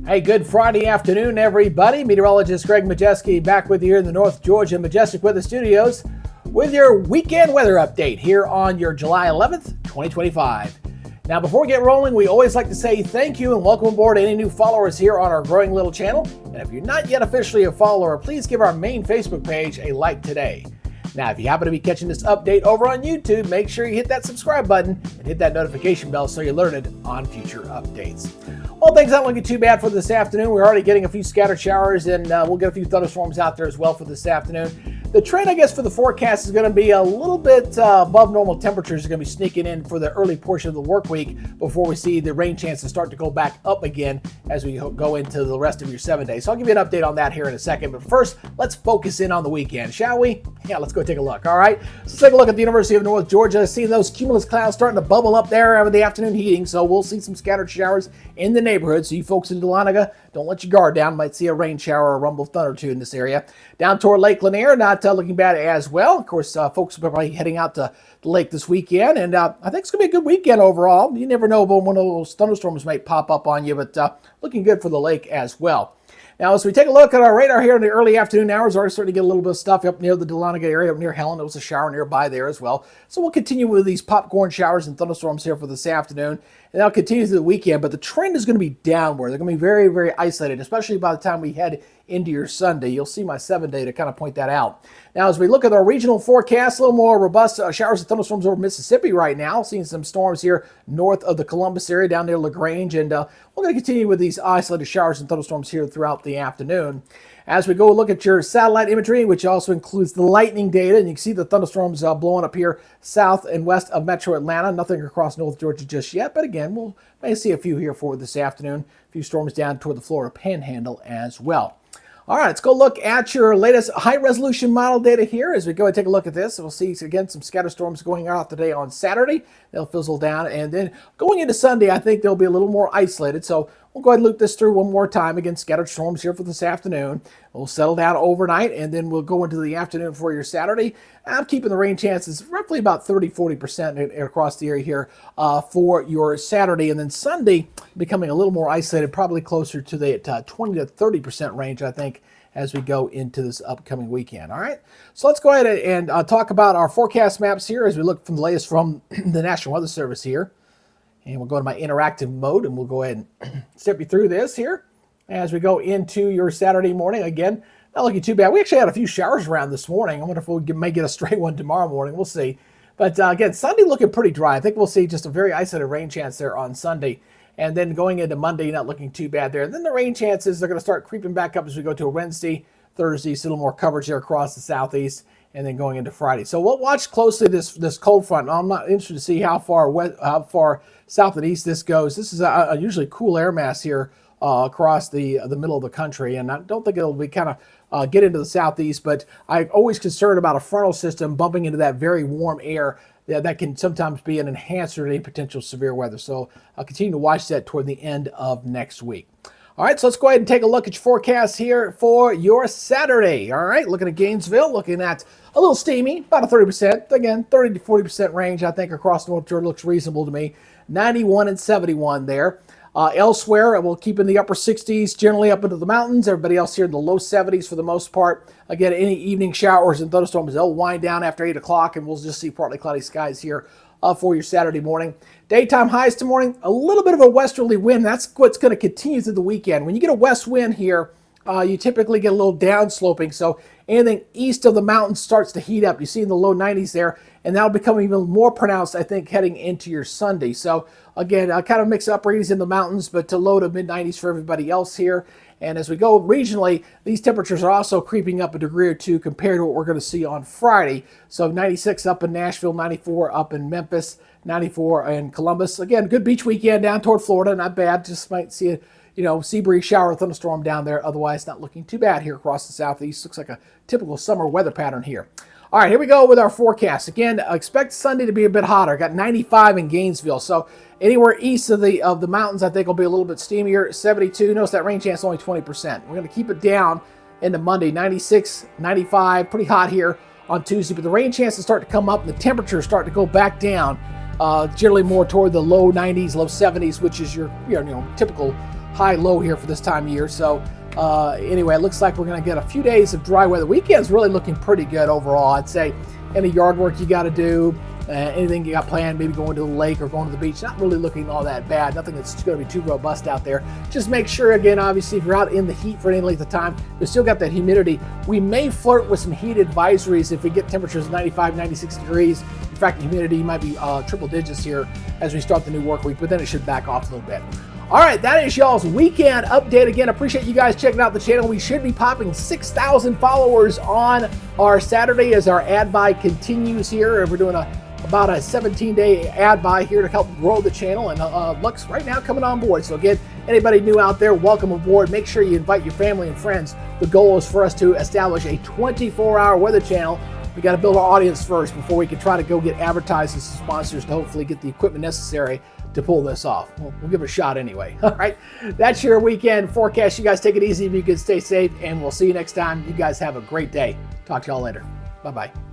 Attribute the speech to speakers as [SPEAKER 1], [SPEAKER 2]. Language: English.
[SPEAKER 1] Hey, good Friday afternoon, everybody. Meteorologist Greg Majeski back with you here in the North Georgia Majestic Weather Studios with your weekend weather update here on your July 11th, 2025. Now, before we get rolling, we always like to say thank you and welcome aboard any new followers here on our growing little channel. And if you're not yet officially a follower, please give our main Facebook page a like today. Now, if you happen to be catching this update over on YouTube, make sure you hit that subscribe button and hit that notification bell so you're alerted on future updates. Well, things aren't looking too bad for this afternoon. We're already getting a few scattered showers, and we'll get a few thunderstorms out there as well for this afternoon. The trend, I guess, for the forecast is going to be a little bit above normal temperatures are going to be sneaking in for the early portion of the work week before we see the rain chances start to go back up again as we go into the rest of your 7 days. So I'll give you an update on that here in a second. But first, let's focus in on the weekend, shall we? Yeah, let's go take a look. All right, let's take a look at the University of North Georgia. Seeing those cumulus clouds starting to bubble up there over the afternoon heating. So we'll see some scattered showers in the neighborhood. So you folks in Dahlonega, don't let your guard down. Might see a rain shower or a rumble of thunder or two in this area. Down toward Lake Lanier, not looking bad as well. Of course, folks will be probably heading out to the lake this weekend, and I think it's going to be a good weekend overall. You never know when one of those thunderstorms might pop up on you, but looking good for the lake as well. Now, as we take a look at our radar here in the early afternoon hours, we're already starting to get a little bit of stuff up near the Dahlonega area, up near Helen. There was a shower nearby there as well. So we'll continue with these popcorn showers and thunderstorms here for this afternoon, and that'll continue through the weekend. But the trend is going to be downward. They're going to be very, very isolated, especially by the time we head into your Sunday. You'll see my 7-day to kind of point that out. Now, as we look at our regional forecast, a little more robust showers and thunderstorms over Mississippi right now. Seeing some storms here north of the Columbus area down near LaGrange, and we're going to continue with these isolated showers and thunderstorms here throughout the afternoon. As we go look at your satellite imagery, which also includes the lightning data, and you can see the thunderstorms blowing up here south and west of metro Atlanta. Nothing across North Georgia just yet, but again, we'll may see a few here for this afternoon. A few storms down toward the Florida Panhandle as well. All right, let's go look at your latest high-resolution model data here as we go and take a look at this. We'll see, again, some scatter storms going out today on Saturday. They'll fizzle down, and then going into Sunday, I think they'll be a little more isolated. So we'll go ahead and loop this through one more time. Again, scattered storms here for this afternoon. We'll settle down overnight, and then we'll go into the afternoon for your Saturday. I'm keeping the rain chances roughly about 30-40% across the area here for your Saturday. And then Sunday becoming a little more isolated, probably closer to the 20 to 30% range, I think, as we go into this upcoming weekend. All right, so let's go ahead and talk about our forecast maps here as we look from the latest from the National Weather Service here. And we'll go to my interactive mode, and we'll go ahead and step you through this here as we go into your Saturday morning. Again, not looking too bad. We actually had a few showers around this morning. I wonder if we may get a straight one tomorrow morning. We'll see. But again, Sunday looking pretty dry. I think we'll see just a very isolated rain chance there on Sunday. And then going into Monday, not looking too bad there. And then the rain chances are going to start creeping back up as we go to a Wednesday, Thursday, so a little more coverage there across the southeast, and then going into Friday. So we'll watch closely this cold front. I'm not interested to see how far south and east this goes. This is a unusually cool air mass here across the middle of the country, and I don't think it'll be kind of get into the southeast, but I'm always concerned about a frontal system bumping into that very warm air. That can sometimes be an enhancer to any potential severe weather. So I'll continue to watch that toward the end of next week. All right, so let's go ahead and take a look at your forecast here for your Saturday. All right, looking at Gainesville, looking at a little steamy, about a 30%. Again, 30 to 40% range, I think, across North Georgia looks reasonable to me. 91 and 71 there. Elsewhere, we'll keep in the upper 60s, generally up into the mountains. Everybody else here in the low 70s for the most part. Again, any evening showers and thunderstorms, they'll wind down after 8 o'clock, and we'll just see partly cloudy skies here for your Saturday morning. Daytime highs tomorrow morning, a little bit of a westerly wind. That's what's going to continue through the weekend. When you get a west wind here, you typically get a little downsloping. So anything east of the mountains starts to heat up. You see in the low 90s there, and that'll become even more pronounced, I think, heading into your Sunday. So again, kind of mix up 80s in the mountains, but to low to mid 90s for everybody else here. And as we go regionally, these temperatures are also creeping up a degree or two compared to what we're going to see on Friday. So 96 up in Nashville, 94 up in Memphis, 94 in Columbus. Again, good beach weekend down toward Florida, not bad. Just might see a sea breeze shower, thunderstorm down there. Otherwise, not looking too bad here across the southeast. Looks like a typical summer weather pattern here. All right, here we go with our forecast. Again, expect Sunday to be a bit hotter. Got 95 in Gainesville. So anywhere east of the mountains, I think will be a little bit steamier. 72. Notice that rain chance only 20%. We're going to keep it down into Monday. 96, 95. Pretty hot here on Tuesday, but the rain chances start to come up and the temperatures start to go back down. Generally more toward the low 90s, low 70s, which is your typical high-low here for this time of year. So anyway, it looks like we're going to get a few days of dry weather. Weekend's really looking pretty good overall, I'd say. Any yard work you got to do, anything you got planned, maybe going to the lake or going to the beach, not really looking all that bad. Nothing that's going to be too robust out there. Just make sure, again, obviously, if you're out in the heat for any length of time, you still got that humidity. We may flirt with some heat advisories if we get temperatures 95, 96 degrees. In fact, the humidity might be triple digits here as we start the new work week, but then it should back off a little bit. All right, that is y'all's weekend update. Again, appreciate you guys checking out the channel. We should be popping 6,000 followers on our Saturday as our ad buy continues here. We're doing about a 17-day ad buy here to help grow the channel, and Luck's right now coming on board. So again, anybody new out there, welcome aboard. Make sure you invite your family and friends. The goal is for us to establish a 24-hour weather channel. We got to build our audience first before we can try to go get advertisers and sponsors to hopefully get the equipment necessary to pull this off. We'll give it a shot anyway. All right, that's your weekend forecast. You guys take it easy. If you can stay safe, and we'll see you next time. You guys have a great day. Talk to y'all later. Bye-bye.